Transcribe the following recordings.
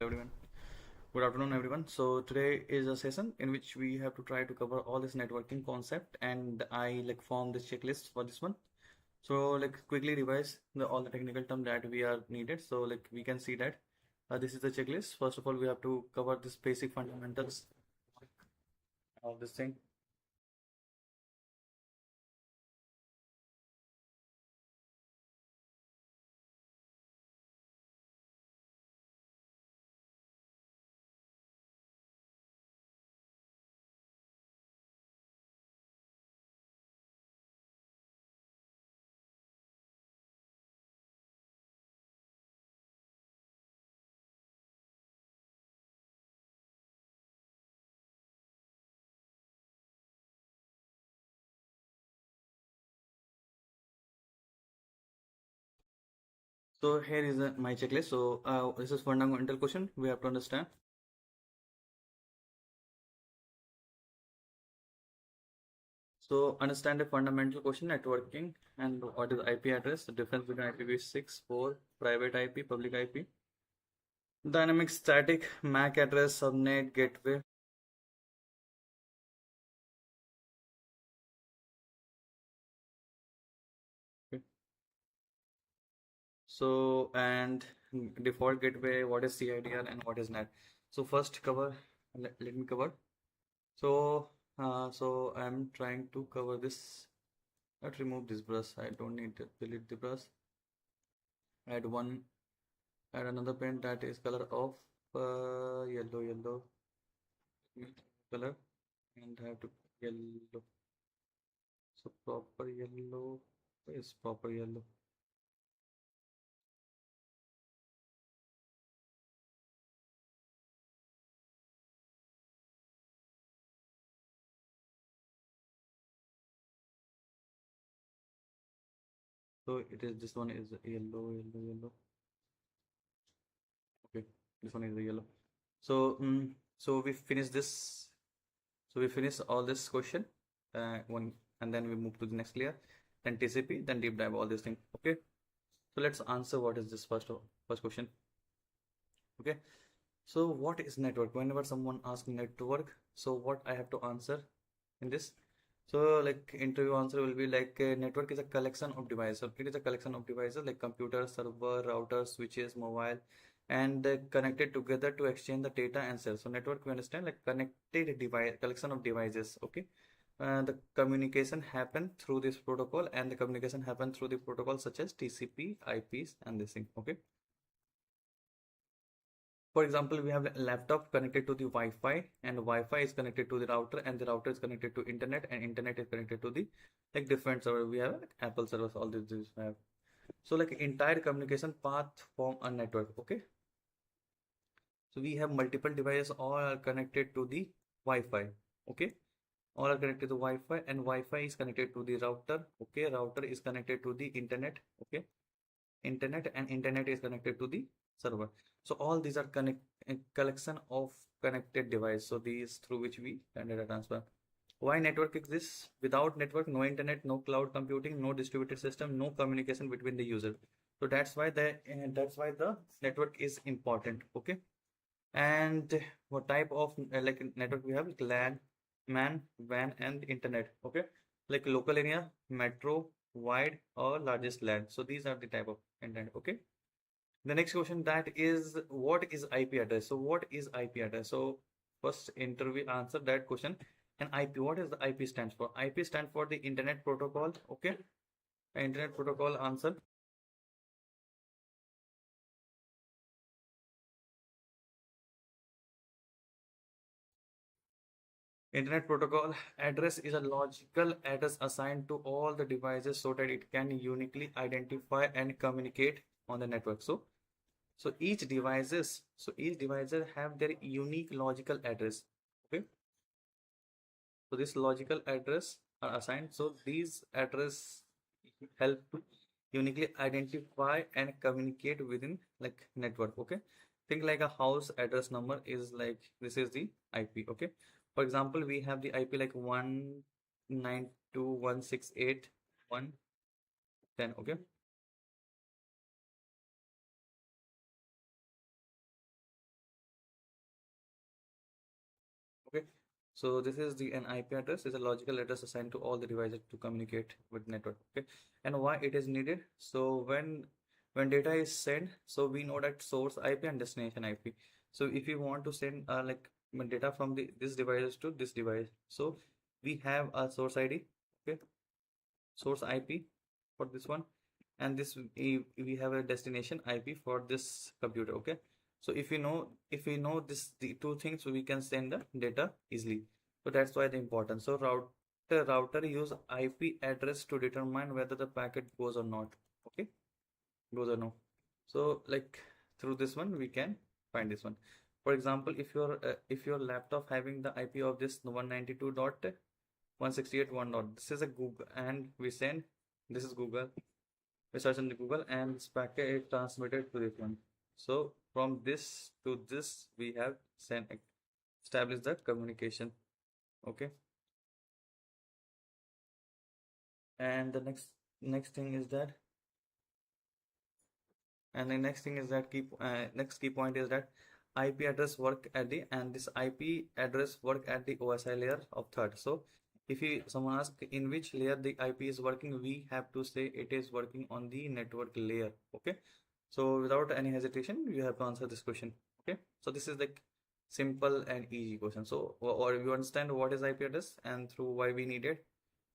Everyone, good afternoon everyone. So today is a session in which we have to try to cover all this networking concept, and I form this checklist for this one. So quickly revise all the technical term that we are needed. So we can see that this is the checklist. First of all, we have to cover this basic fundamentals of this thing. So here is my checklist. So this is fundamental question we have to understand. So understand the fundamental question networking and what is IP address, the difference between IPv6, 4, private IP, public IP, dynamic static, MAC address, subnet, gateway. Okay. So and default gateway, what is CIDR and what is NAT. So first cover, let me cover. So so I'm trying to cover this. Let's remove this brush. I don't need to delete the brush. Add one, add another pen that is color of yellow color, and have to yellow. So proper yellow is proper yellow. So it is, this one is yellow. Okay, this one is the yellow. So so we finish this. So we finish all this question one, and then we move to the next layer, then TCP, then deep dive all these things. Okay, so let's answer what is this first question. Okay, so what is network? Whenever someone asks network, so what I have to answer in this? So interview answer will be network is a collection of devices. So it is a collection of devices like computer, server, router, switches, mobile, and connected together to exchange the data and sell. So network, we understand, like connected device, collection of devices. Okay, the communication happen through this protocol, and the communication happen through the protocol such as TCP, IPs, and this thing. Okay. For example, we have a laptop connected to the Wi-Fi, and Wi-Fi is connected to the router, and the router is connected to internet, and internet is connected to the different server. We have Apple servers, all these we have. So entire communication path form a network. Okay. So we have multiple devices, all are connected to the Wi-Fi. Okay. All are connected to Wi-Fi, and Wi-Fi is connected to the router. Okay. Router is connected to the internet. Okay. Internet, and internet is connected to the server. So all these are connect a collection of connected device. So these through which we can data transfer. Why network exists? Without network, no internet, no cloud computing, no distributed system, no communication between the user. So that's why the network is important. Okay. And what type of network we have? Like LAN, MAN, WAN, and internet. Okay, like local area, metro, wide, or largest LAN. So these are the type of internet. Okay. The next question, that is, what is IP address? So what is IP address? So first interview answer that question. And IP, what is the IP stands for? IP stand for the Internet Protocol. Okay, Internet Protocol answer. Internet Protocol address is a logical address assigned to all the devices so that it can uniquely identify and communicate on the network. So each devices have their unique logical address. Okay. So this logical address are assigned. So these address help to uniquely identify and communicate within network. Okay. Think like a house address number is like, this is the IP. Okay. For example, we have the IP like 192.168.1.10. Okay. Okay, so this is an IP address is a logical address assigned to all the devices to communicate with network. Okay, and why it is needed? So when data is sent, so we know that source IP and destination IP. So if you want to send like data from this device to this device, so we have a source ID, okay, source IP for this one, and this we have a destination IP for this computer. Okay, so if we know this the two things, so we can send the data easily. So that's why the important. So router use IP address to determine whether the packet goes or not. Okay, goes or no. So like through this one we can find this one. For example, if your laptop having the IP of this 192.168.1 dot, this is a Google, and we send, this is Google, we search in the Google, and this packet is transmitted to this one. So from this to this we have sent, established the communication. Okay, and the next thing is that, and the next thing is that next key point is that IP address work at the, and this IP address work at the OSI layer of third. So if someone asks in which layer the IP is working, we have to say it is working on the network layer. Okay, so without any hesitation you have to answer this question. Okay, so this is like simple and easy question. So or you understand what is IP address and through why we needed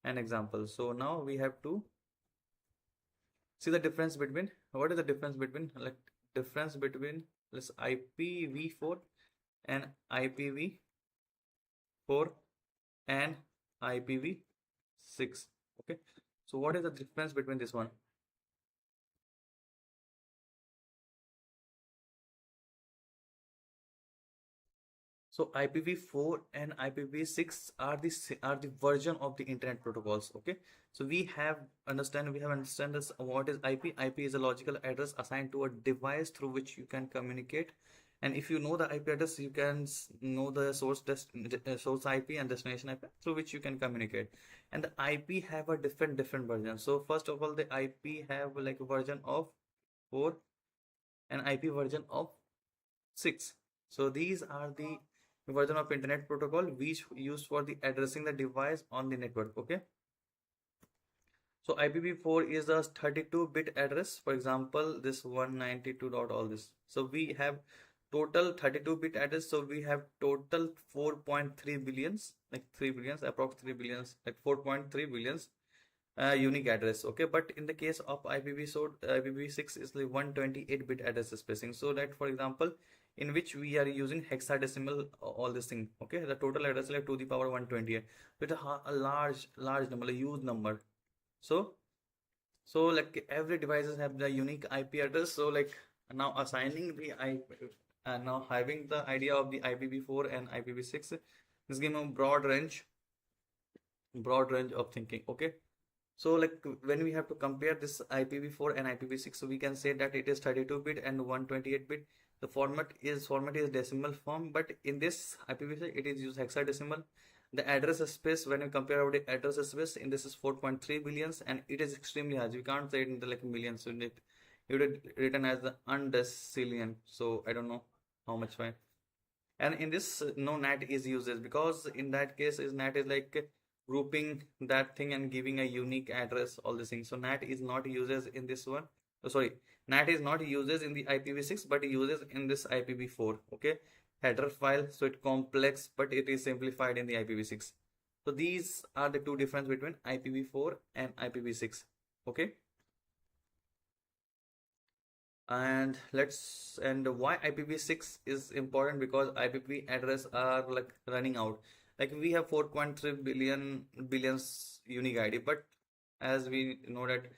an example. So now we have to see the difference between, what is the difference between, like difference between this IPv4 and IPv4 and IPv6. Okay, so what is the difference between this one? So IPv4 and IPv6 are the version of the internet protocols. Okay, so we have understand this. What is IP? IP is a logical address assigned to a device through which you can communicate. And if you know the IP address, you can know the source IP and destination IP through which you can communicate. And the IP have a different version. So first of all, the IP have like a version of 4 and IP version of 6. So these are the version of internet protocol which used for the addressing the device on the network. Okay, so IPv4 is a 32-bit address. For example, this 192 dot all this. So we have total 32-bit address. So we have total 4.3 billions, like 3 billions, approx 3 billions, like 4.3 billions unique address. Okay, but in the case of IPv6 is the 128-bit address spacing. So that, for example, in which we are using hexadecimal all this thing. Okay, the total address like to the power 128 with a large number, a huge number. So like every devices have the unique IP address. So like now assigning the IP, now having the idea of the IPv4 and IPv6, this gives a broad range of thinking. Okay, so like when we have to compare this IPv4 and IPv6, so we can say that it is 32-bit and 128-bit. The format is decimal form, but in this IPv6 it is used hexadecimal. The address space, when you compare our address space, in this is 4.3 billions, and it is extremely large. We can't say it in the like millions. So it is written as the undecillion. So I don't know how much fine. And in this, no NAT is used, because in that case is NAT is like grouping that thing and giving a unique address, all these things. So NAT is not uses in this one. Oh, sorry, NAT is not uses in the IPv6, but uses in this IPv4. Okay, header file, so it complex, but it is simplified in the IPv6. So these are the two difference between IPv4 and IPv6. Okay, and why IPv6 is important, because IPv address are like running out. Like we have 4.3 billions unique ID, but as we know that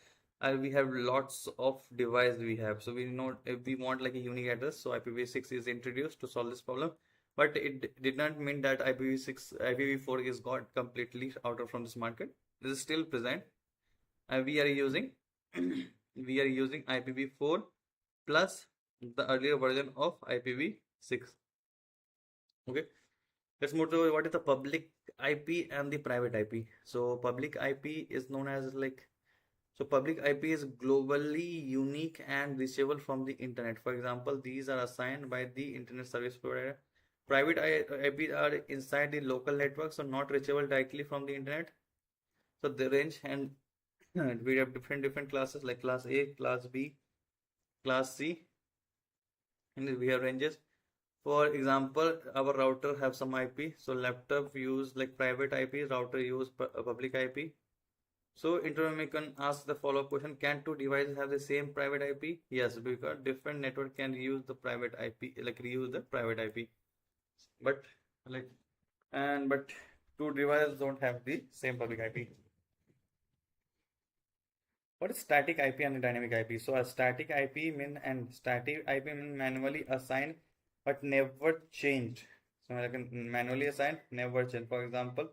we have lots of device we have. So we know if we want like a unique address, so IPv6 is introduced to solve this problem. But it did not mean that IPv4 is got completely out of from this market. This is still present. We are using IPv4 plus the earlier version of IPv6. Okay, let's move to what is the public IP and the private IP. So public IP is known as like, so public IP is globally unique and reachable from the internet. For example, these are assigned by the internet service provider Private IP are inside the local network, so not reachable directly from the internet. So the range, and we have different classes like class A, class B, class C, and we have ranges. For example, our router have some IP. So laptop use like private IP, router use public IP. So internet can ask the follow-up question: can two devices have the same private IP? Yes, because different network can use the private IP, like reuse the private IP. But like but two devices don't have the same public IP. What is static IP and dynamic IP? So a static IP mean manually assigned but never changed. So like manually assigned, never changed. For example,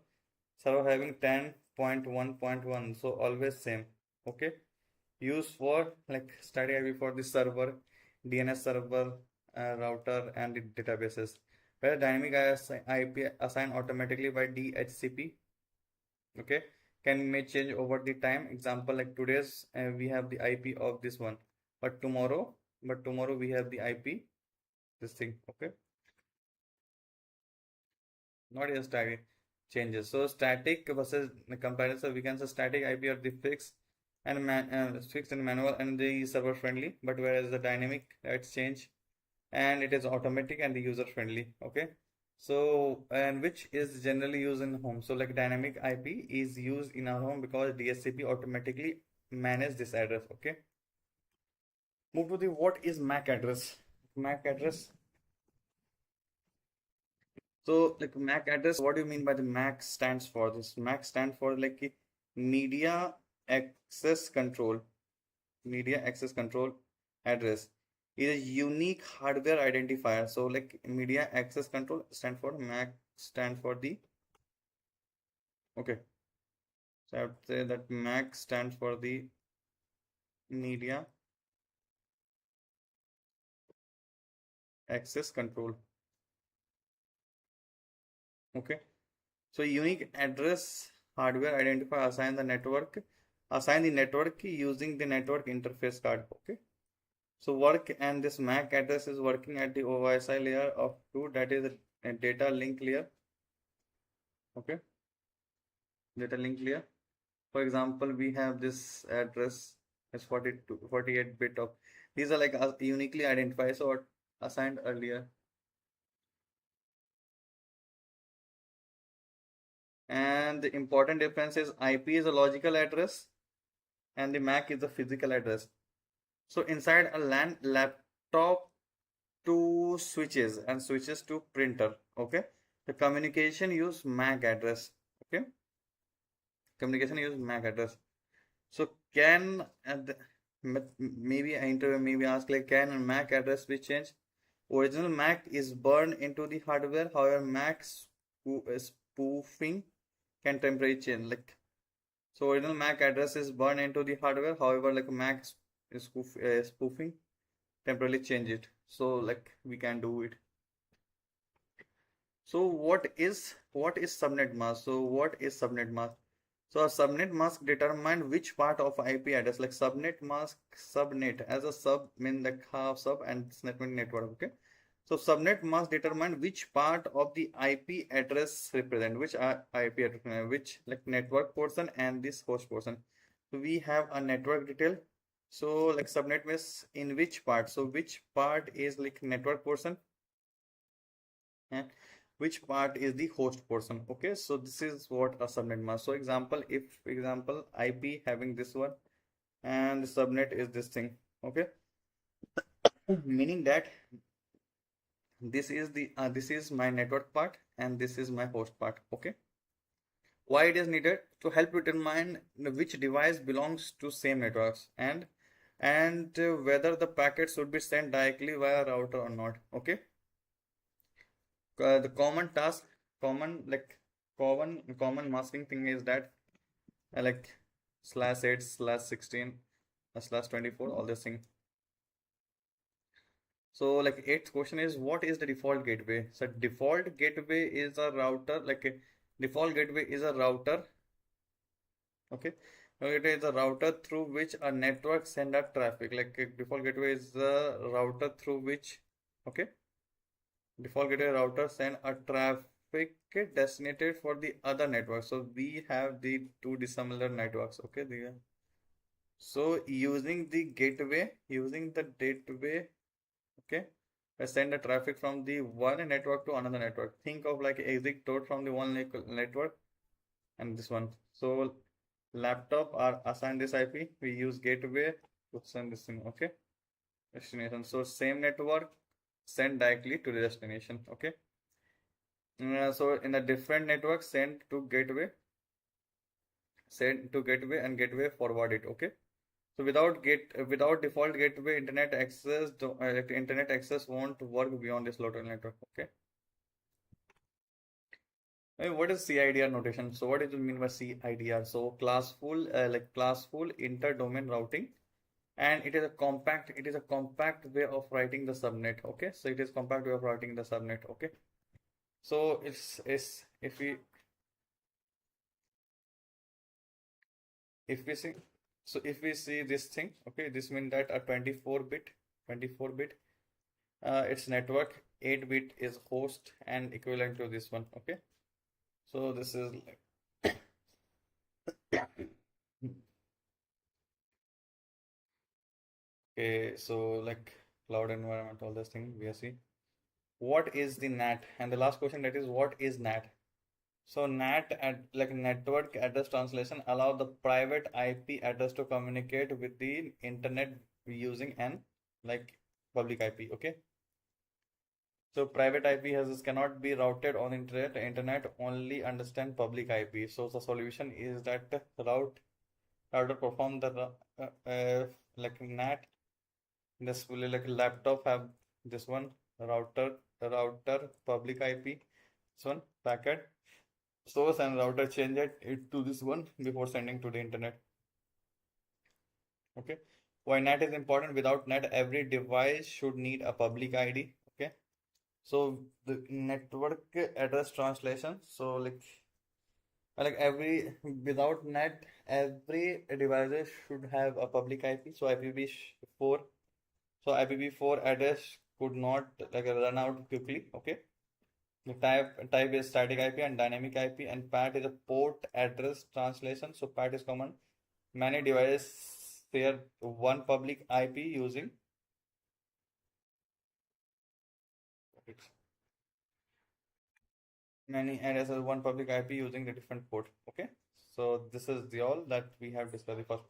server having 10.1.1, so always same. Okay. Used for like static IP for the server, DNS server, router, and the databases. Where dynamic IP assigned automatically by DHCP. Okay, may change over the time. Example like today's we have the IP of this one, but tomorrow we have the IP this thing. Okay, not a static changes. So static versus the comparison, we can say static IP are the fixed and fixed and manual and the server friendly, but whereas the dynamic it's change and it is automatic and the user friendly. Okay, so and which is generally used in home. So like dynamic IP is used in our home because DHCP automatically manage this address. Okay, move to the what is MAC address. MAC address. So like MAC address, what do you mean by the MAC stands for? This MAC stand for like media access control. Media access control address is a unique hardware identifier. So like media access control stand for MAC stand for the okay. So I would say that MAC stands for the media access control. Okay. So unique address hardware identifier assign the network using the network interface card. Okay. So work and this MAC address is working at the OSI layer of 2, that is a data link layer. Okay. Data link layer. For example, we have this address is 42, 48 bit of these are like uniquely identified, so assigned earlier. And the important difference is IP is a logical address and the MAC is a physical address. So inside a LAN laptop to switches and switches to printer. Okay. The communication use MAC address. Okay. Communication use MAC address. So can maybe I interview maybe ask like can MAC address be changed? Original MAC is burned into the hardware. However, MAC spoofing can temporarily change. Like so, original MAC address is burned into the hardware. However, like MAC spoofing temporarily change it. So like we can do it. So what is subnet mask? So what is subnet mask? So a subnet mask determine which part of IP address, like subnet as a sub mean like half sub and network. Okay. So subnet mask determine which part of the IP address represent which IP address, which like network portion and this host portion. So we have a network detail. So like subnet means in which part. So which part is like network portion and which part is the host portion. Okay, so this is what a subnet mask. So example IP having this one and the subnet is this thing. Okay, meaning that this is my network part and this is my host part. Okay, why it is needed to help determine which device belongs to same networks and whether the packet should be sent directly via router or not. Okay, the common masking thing is that like /8 /16 /24 all this thing. So like eighth question is what is the default gateway? So default gateway is a router, like a default gateway is a router. Okay, it is a router through which a network send out traffic. Like a default gateway is the router through which okay default gateway router send a traffic designated for the other network. So we have the two dissimilar networks. Okay, so using the gateway, okay, I send the traffic from the one network to another network. Think of like exit code from the one network and this one. So laptop are assigned this IP. We use gateway to send this thing. Okay, destination. So same network send directly to the destination. Okay. So in a different network send to gateway and gateway forward it. Okay. So without default gateway internet access won't work beyond this local network. Okay. What is CIDR notation? So what does it mean by CIDR? So classful inter-domain routing, and it is a compact way of writing the subnet. Okay. So it is compact way of writing the subnet. Okay. So it's if we see if we see this thing, okay, this means that a 24 bit its network, 8 bit is host and equivalent to this one. Okay, so this is like okay, so like cloud environment, all this thing we are seeing. What is the NAT? And the last question, that is what is NAT? So NAT at like network address translation allow the private IP address to communicate with the internet using an like public IP. Okay. So private IP has cannot be routed on internet. Internet only understand public IP. So the solution is that router perform the like NAT. This will like laptop have this one router public IP. This one packet source and router change it to this one before sending to the internet. Okay. Why NAT is important? Without NAT, every device should need a public ID. Okay. So the network address translation. So like every without NAT, every device should have a public IP. So IPv4. So IPv4 address could not like run out quickly. Okay. The type is static IP and dynamic IP, and PAT is a port address translation. So PAT is common. Many devices share one public IP using many addresses one public IP using the different port. Okay. So this is the all that we have discussed the first.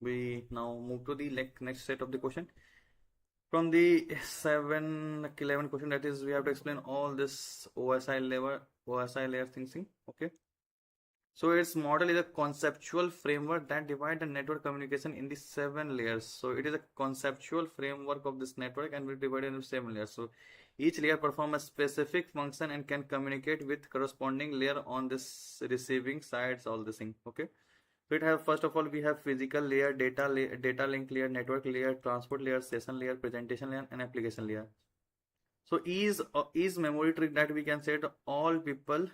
we now move to the next set of the question. From the 11 question, that is, we have to explain all this OSI layer thinking. Okay. So its model is a conceptual framework that divides the network communication in the 7 layers. So it is a conceptual framework of this network and we divide it into 7 layers. So each layer performs a specific function and can communicate with corresponding layer on this receiving sides, all this thing. Okay. So it have, first of all, we have physical layer, data link layer, network layer, transport layer, session layer, presentation layer, and application layer. So is memory trick that we can say that all people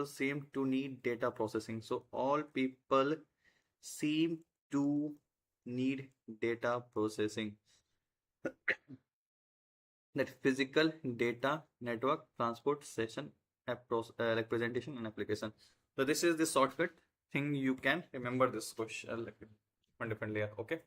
seem to need data processing. So all people seem to need data processing. That physical, data, network, transport, session, presentation, and application. So this is the shortcut thing you can remember this question one different layer. Okay.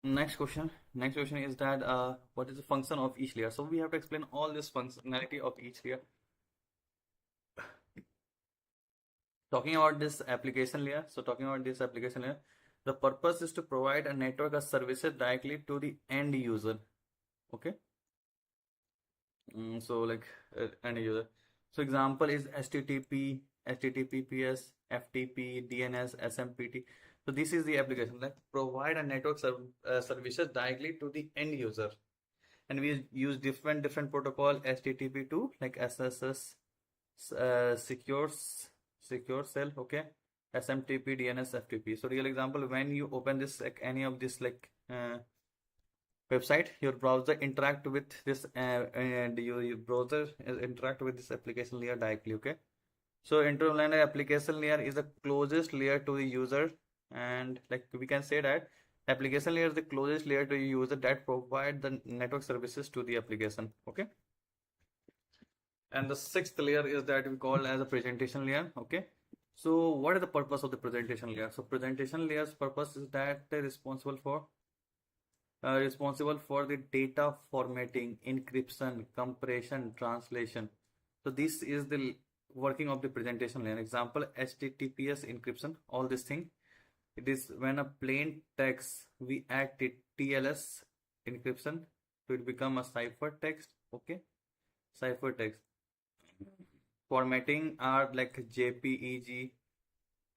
Next question is that what is the function of each layer? So we have to explain all this functionality of each layer. Talking about this application layer, the purpose is to provide a network of services directly to the end user. Okay. End user. So example is HTTP, HTTPS, FTP, DNS, SMPT. So this is the application that provide a network services directly to the end user. And we use different protocol, HTTP2 like SSS, secure cell, okay, SMTP, DNS, FTP. So real example, when you open this any of this website, your browser interact with this and your browser interact with this application layer directly. Okay. So internet application layer is the closest layer to the user, and we can say that application layer is the closest layer to the user that provide the network services to the application. Okay. And the 6th layer is that we call as a presentation layer. Okay. So what is the purpose of the presentation layer? So presentation layer's purpose is that they're responsible for the data formatting, encryption, compression, translation. So this is the working of the presentation layer. Example, HTTPS encryption, all this thing. It is when a plain text we add TLS encryption, so it become a cipher text. Okay, cipher text. Formatting are like JPEG,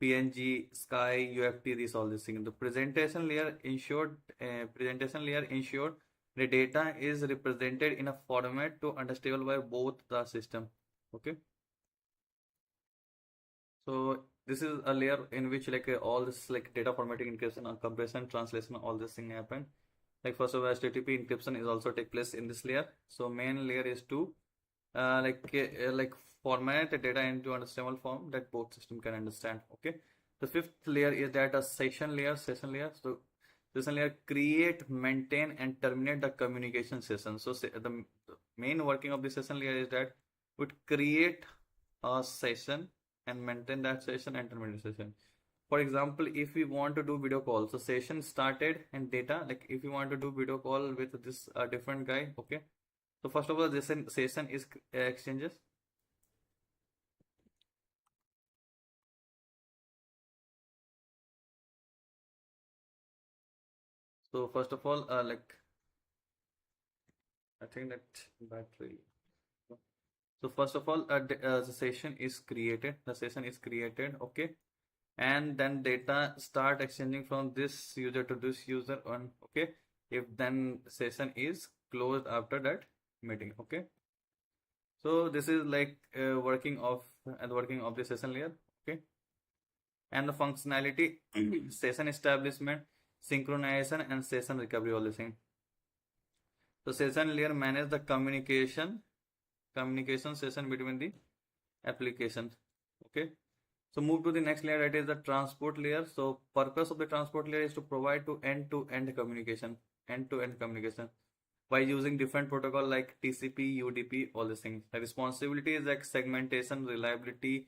PNG, Sky, UFT, these all these things. The presentation layer ensured the data is represented in a format to understandable by both the system. Okay. So this is a layer in which all this data formatting, encryption, compression, translation, all this thing happen. Like first of all, HTTP encryption is also take place in this layer. So main layer is to format the data into understandable form that both system can understand. Okay. The 5th layer is that a session layer. So session layer create, maintain, and terminate the communication session. So the main working of the session layer is that would create a session and maintain that session and terminate the session. For example, if we want to do video call, so session started and data, if you want to do video call with this different guy. Okay. So first of all, this session is exchanges. So first of all, I think that battery. So first of all, the session is created. Okay, and then data start exchanging from this user to this user on. Okay, if then session is closed after that meeting. Okay. So this is working of the session layer. Okay. And the functionality, session establishment, synchronization, and session recovery, all the same. So session layer manage the communication session between the applications. Okay. So move to the next layer, that is the transport layer. So purpose of the transport layer is to provide to end-to-end communication, by using different protocol like TCP, UDP, all these things. The responsibility is like segmentation, reliability,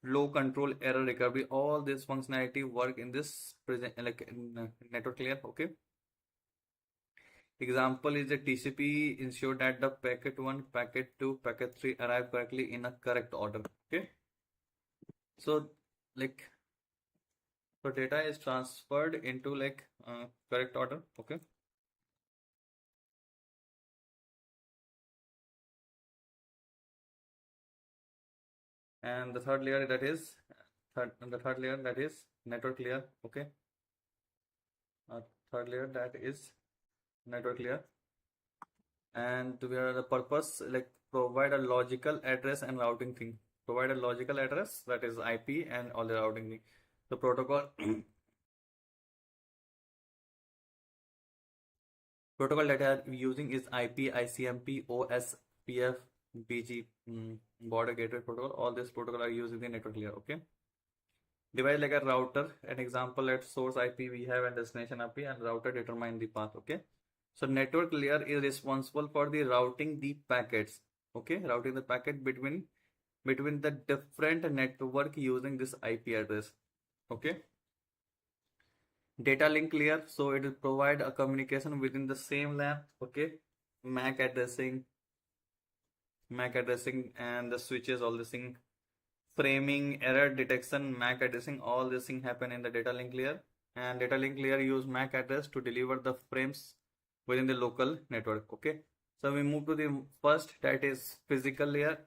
flow control, error recovery. All this functionality work in this present network layer. Okay. Example is the TCP ensure that the packet 1, packet 2, packet 3 arrive correctly in a correct order. Okay. So like so data is transferred into correct order. Okay. And the third layer that is network layer. Okay. Third layer that is network layer, and where the purpose like provide a logical address and routing thing. Provide a logical address, that is IP, and all the routing thing. The protocol that are using is IP, ICMP, OSPF, BG, border gateway protocol. All these protocol are used in the network layer. Okay. Device like a router, an example at source IP we have and destination IP, and router determine the path. Okay. So network layer is responsible for the routing the packets. Okay, routing the packet between the different network using this IP address. Okay. Data link layer, so it will provide a communication within the same LAN. Okay. MAC addressing, and the switches, all this thing. Framing, error detection, MAC addressing, all this thing happen in the data link layer. And data link layer use MAC address to deliver the frames within the local network. Okay. So we move to the first, that is physical layer.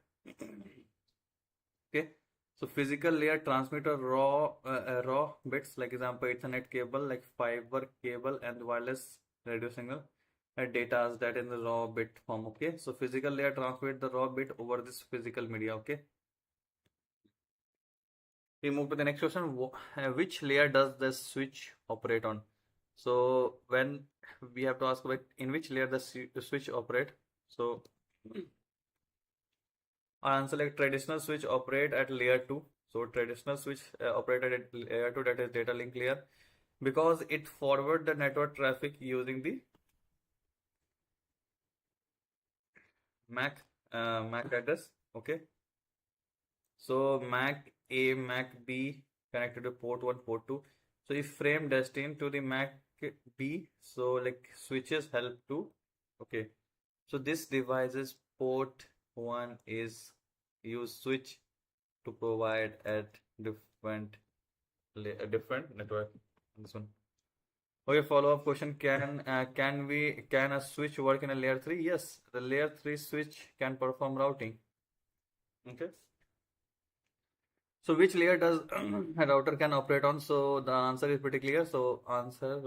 Okay. So physical layer transmit a raw bits, like example Ethernet cable, like fiber cable and wireless radio signal. Data that in the raw bit form. Okay. So physical layer transmit the raw bit over this physical media. Okay. We move to the next question. Which layer does the switch operate on? So when we have to ask about in which layer the switch operate. So our answer like traditional switch operate at layer 2. So traditional switch operated at layer 2, that is data link layer, because it forward the network traffic using the MAC address. Okay. So MAC A, MAC B connected to port 1, port 2. So if frame destined to the MAC B, so like switches help to. Okay. So this device's port 1 is use switch to provide at different network. This one. Okay, follow-up question. Can a switch work in a layer 3? Yes, the layer 3 switch can perform routing. Okay. So which layer does a router can operate on? So the answer is pretty clear. So answer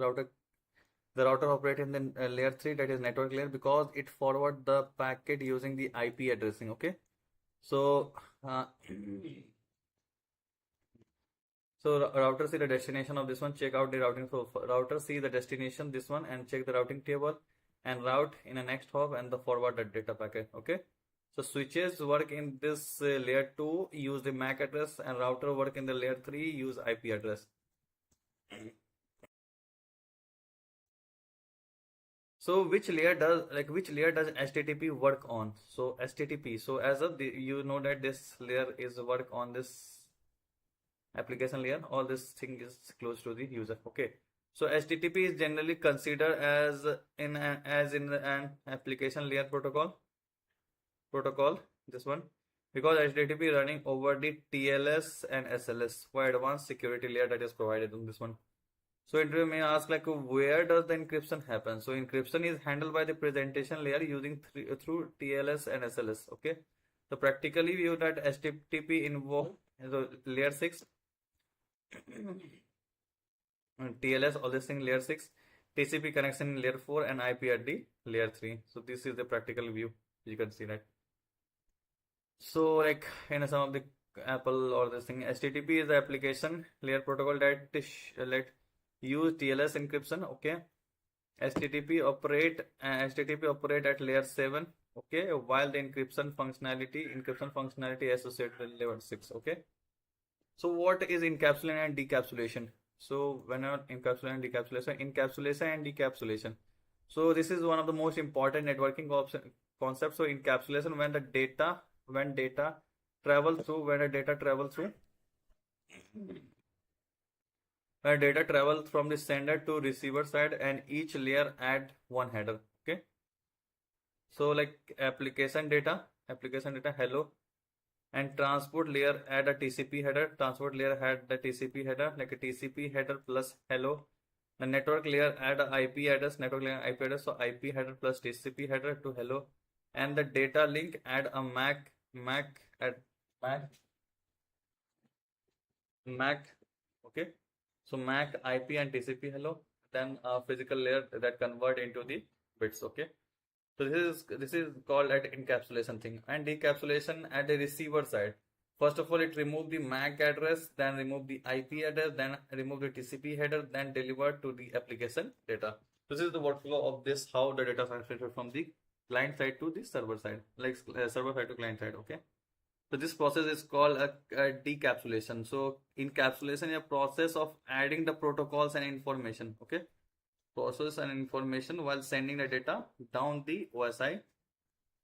the router operate in the layer 3, that is network layer, because it forward the packet using the IP addressing. Okay. So so router see the destination of this one, check out the routing. So router see the destination, this one, and check the routing table and route in a next hop and the forward that data packet. Okay. So switches work in this layer 2, use the MAC address, and router work in the layer 3, use IP address. So which layer does HTTP work on? So HTTP. So as of you know that this layer is work on this application layer. All this thing is close to the user. Okay. So HTTP is generally considered as in an application layer protocol. This one, because HTTP running over the TLS and SLS for advanced security layer that is provided on this one. So interview may ask like where does the encryption happen? So encryption is handled by the presentation layer using through TLS and SLS. Okay. So practically view that HTTP involve layer 6. TLS, all this thing layer 6, TCP connection in layer 4, and IP at the layer 3. So this is the practical view. You can see that. So like in some of the Apple or this thing, HTTP is the application layer protocol that let use TLS encryption. Okay. HTTP operate at layer 7. Okay, while the encryption functionality associated with layer 6. Okay. So what is encapsulation and decapsulation? So when encapsulation and decapsulation. So this is one of the most important networking concepts. So encapsulation when data travels through when data travels from the sender to receiver side and each layer add one header. Okay. So like application data hello, and transport layer add a TCP header. Transport layer had the TCP header, like a TCP header plus hello. The network layer add a IP address, network layer IP address, so IP header plus TCP header to hello. And the data link add a MAC, okay. So MAC, IP and TCP hello, then a physical layer that convert into the bits, okay. So this is called at encapsulation thing, and decapsulation at the receiver side. First of all, it remove the MAC address, then remove the IP address, then remove the TCP header, then deliver to the application data. This is the workflow of this, how the data transferred from the client side to the server side, like server side to client side. Okay. So this process is called a decapsulation. So encapsulation is a process of adding the protocols and information. Okay, process and information while sending the data down the OSI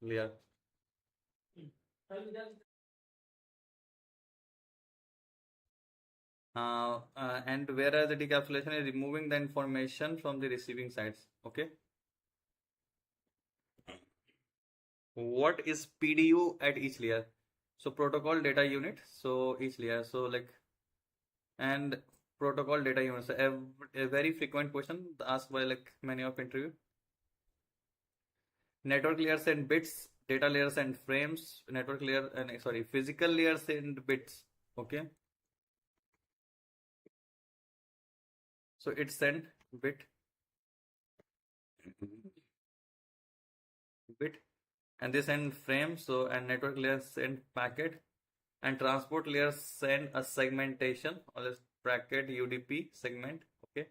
layer. And whereas the decapsulation is removing the information from the receiving sides. Okay. What is PDU at each layer? So protocol data unit. So each layer. So like, and protocol data unit. So a very frequent question asked by like many of interview. Network layers and bits, data layers and frames, network layer and sorry, physical layers and bits. Okay. So it send bit and they send frame. So and network layers send packet and transport layers send a segmentation or this bracket UDP segment. Okay.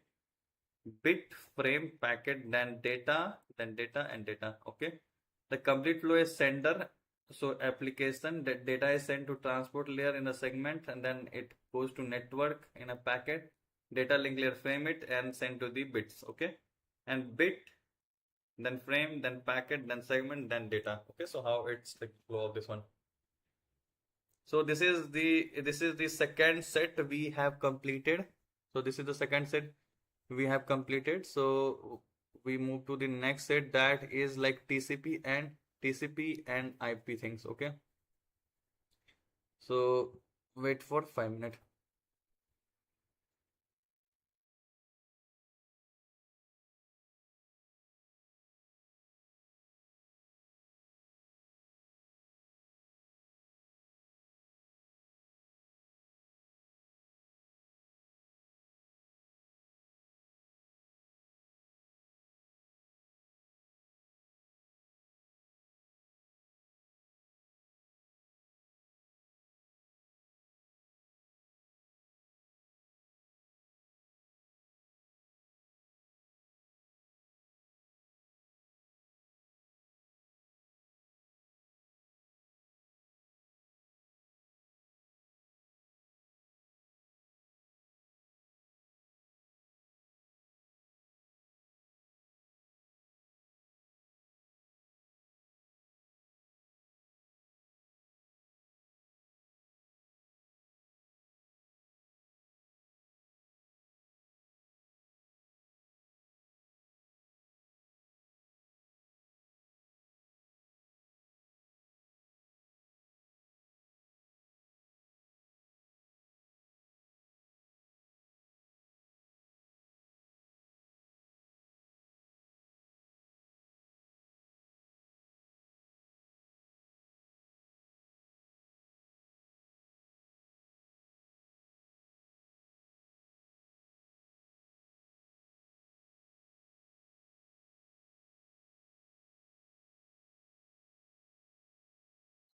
Bit, frame, packet, then data and data. Okay. The complete flow is sender. So application that data is sent to transport layer in a segment, and then it goes to network in a packet. Data link layer frame it and send to the bits. Okay. And bit, then frame, then packet, then segment, then data. Okay. So how it's the flow of this one. So this is the second set we have completed. So this is the second set we have completed. So we move to the next set, that is like TCP and IP things. Okay. So wait for 5 minutes.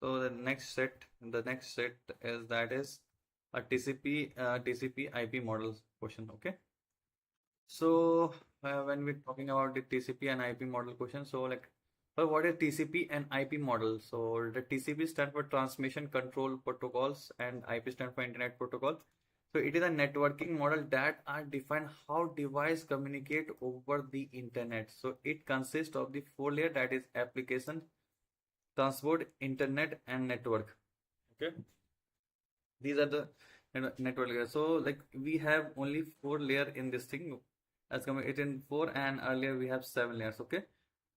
So the next set is a TCP IP models question. Okay. So when we're talking about the TCP and IP model question, so like But what is TCP and IP model? So the TCP stands for Transmission Control Protocols and IP stands for Internet Protocol. So it is a networking model that are defined how device communicate over the internet. So it consists of the four layer, that is application, transport, internet, and network. Okay, these are the network layers. So like we have only four layer in this thing, as compared in four, and earlier we have seven layers. Okay,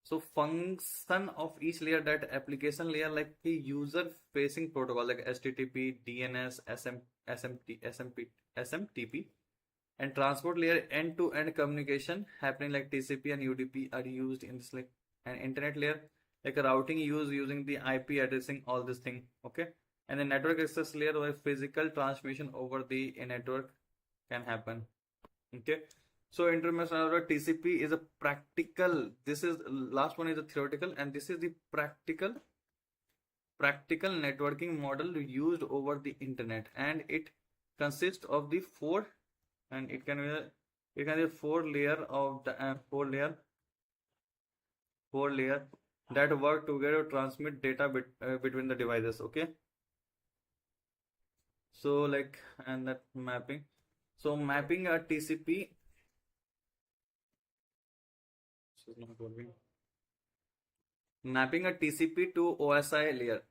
so function of each layer, that application layer like the user facing protocol like HTTP, DNS, SMTP, and transport layer end to end communication happening like TCP and UDP are used in this, like, and internet layer like a routing using the IP addressing, all this thing. Okay, and the network access layer where physical transmission over the network can happen. Okay, so international TCP is a practical. This is last one is a theoretical, and this is the practical networking model used over the internet, and it consists of the four, and it can be four layer of the four layer that work together to transmit data between the devices. Okay, so like, and that mapping. So mapping a TCP. This is not working. Mapping a TCP to OSI layer.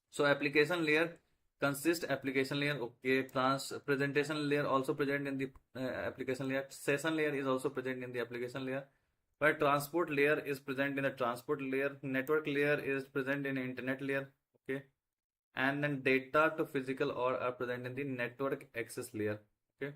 So application layer consists application layer. Okay, presentation layer also present in the application layer. Session layer is also present in the application layer. But transport layer is present in the transport layer. Network layer is present in the internet layer. Okay, and then data to physical or are present in the network access layer. Okay.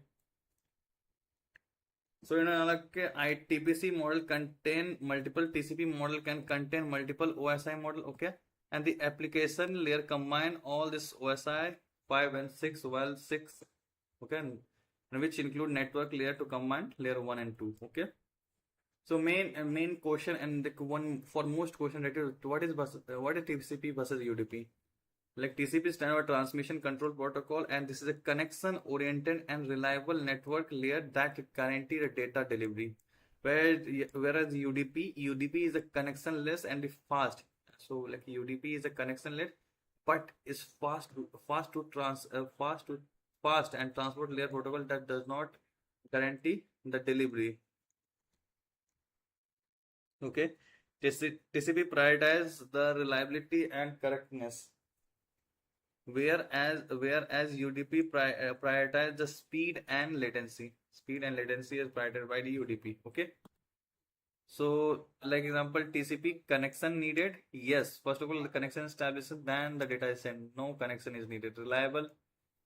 So like ITPC model contain multiple, TCP model can contain multiple OSI model. Okay, and the application layer combine all this OSI 5 and 6 while 6. Okay, and which include network layer to combine layer 1 and 2. Okay, so main question, and the one for most question that is what is TCP versus UDP? Like TCP stands for Transmission Control Protocol, and this is a connection-oriented and reliable network layer that guarantees the data delivery. Whereas UDP is a connectionless and fast. So like UDP is a connectionless, but is fast and transport layer protocol that does not guarantee the delivery. Okay, TCP prioritizes the reliability and correctness, whereas UDP prioritize the speed and latency. Speed and latency is prioritized by the UDP. Okay, so like example, TCP connection needed. Yes, first of all the connection established, then the data is sent. No connection is needed. Reliable,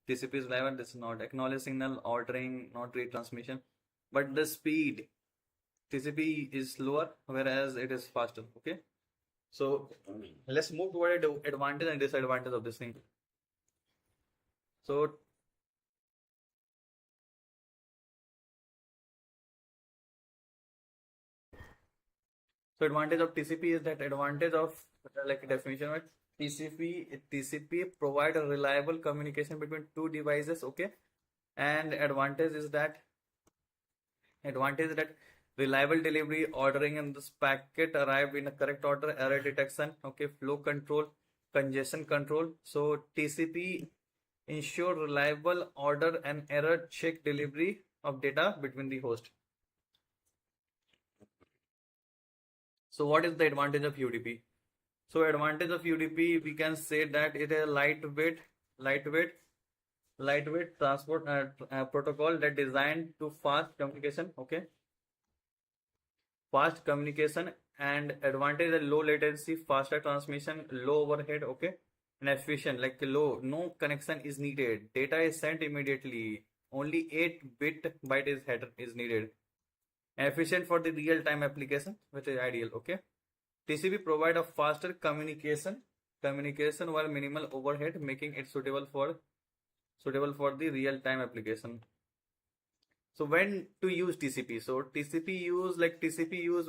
TCP is reliable. This is not acknowledge signal ordering, not retransmission. But the speed, TCP is slower, whereas it is faster. Okay, so let's move toward advantage and disadvantage of this thing. So advantage of TCP is that advantage of like definition of TCP provide a reliable communication between two devices. Okay, and advantage that reliable delivery, ordering and this packet arrive in a correct order, error detection. Okay, flow control, congestion control. So TCP ensure reliable order and error check delivery of data between the host. So what is the advantage of UDP? So advantage of UDP, we can say that it is a lightweight transport protocol that designed to fast communication. Okay, fast communication, and advantage is low latency, faster transmission, low overhead. Okay, and efficient, like no connection is needed. Data is sent immediately. Only 8-bit byte is header is needed. Efficient for the real-time application, which is ideal. Okay, TCP provide a faster communication while minimal overhead, making it suitable for the real-time application. So when to use TCP? So TCP use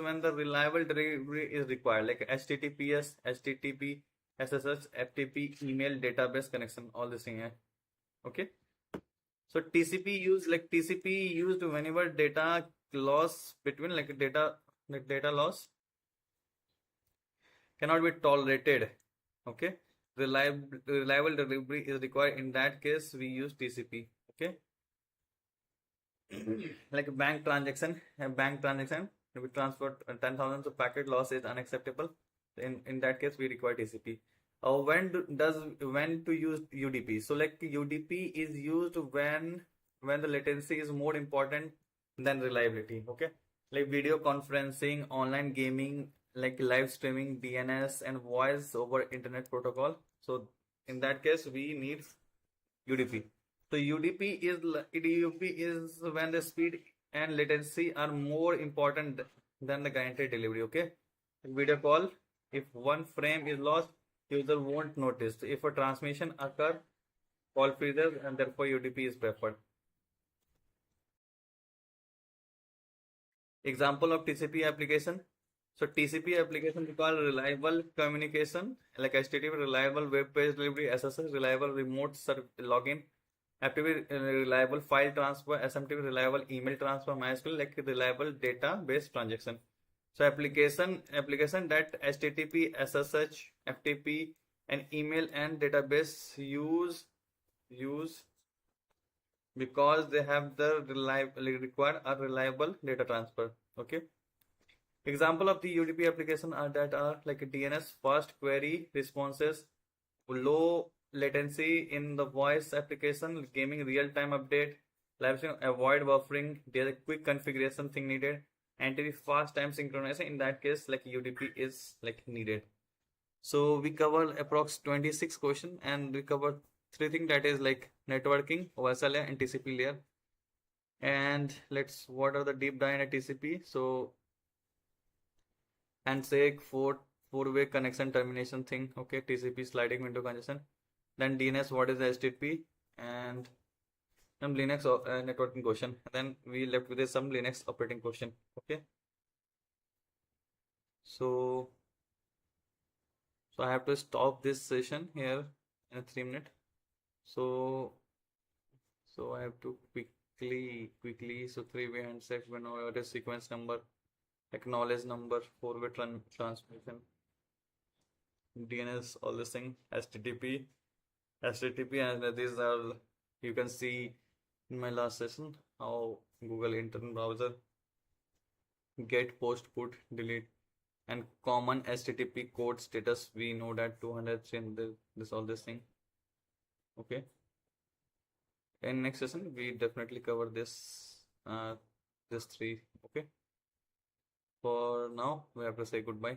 when the reliable delivery is required, like HTTPS, HTTP, SSH, FTP, email, database connection, all this thing. Okay. So TCP used whenever data loss between data loss cannot be tolerated. Okay, reliable delivery is required. In that case, we use TCP. Okay, like a bank transaction, if we transfer 10,000, so packet loss is unacceptable. In that case, we require TCP. When to use UDP? So like UDP is used when the latency is more important than reliability. Okay, like video conferencing, online gaming, like live streaming, DNS, and voice over internet protocol. So in that case, we need UDP. So UDP is when the speed and latency are more important than the guaranteed delivery. Okay, video call. If one frame is lost, user won't notice. If a transmission occur, call freezes, and therefore UDP is preferred. Example of TCP application. So TCP application we call reliable communication, like HTTP, reliable web page delivery, SSH, reliable remote login, FTP, reliable file transfer, SMTP, reliable email transfer, MySQL, like reliable database transaction. So application that HTTP, SSH, FTP, and email and database use because they have the require a reliable data transfer. Okay. Example of the UDP application are like a DNS, fast query responses, low latency in the voice application, gaming real-time update, live stream, avoid buffering. There's a quick configuration thing needed, and to be fast time synchronization. In that case, like UDP is like needed. So we cover approx 26 question, and we cover three things, that is like networking, OSI layer, and TCP layer. And what are the deep dive in TCP? So handshake, four-way connection termination thing. Okay, TCP sliding window congestion. Then DNS, what is the HTTP, and some Linux networking question. And then we left with some Linux operating question. Okay. So I have to stop this session here in 3 minutes. So I have to quickly. So three-way handshake, whenever the sequence number, acknowledge number, four-way transmission, DNS, all this thing, HTTP, and these are, you can see in my last session how Google Internet Browser, get, post, put, delete, and common HTTP code status. We know that 200, 300, all this thing. Okay. In next session, we definitely cover this three. Okay. For now, we have to say goodbye.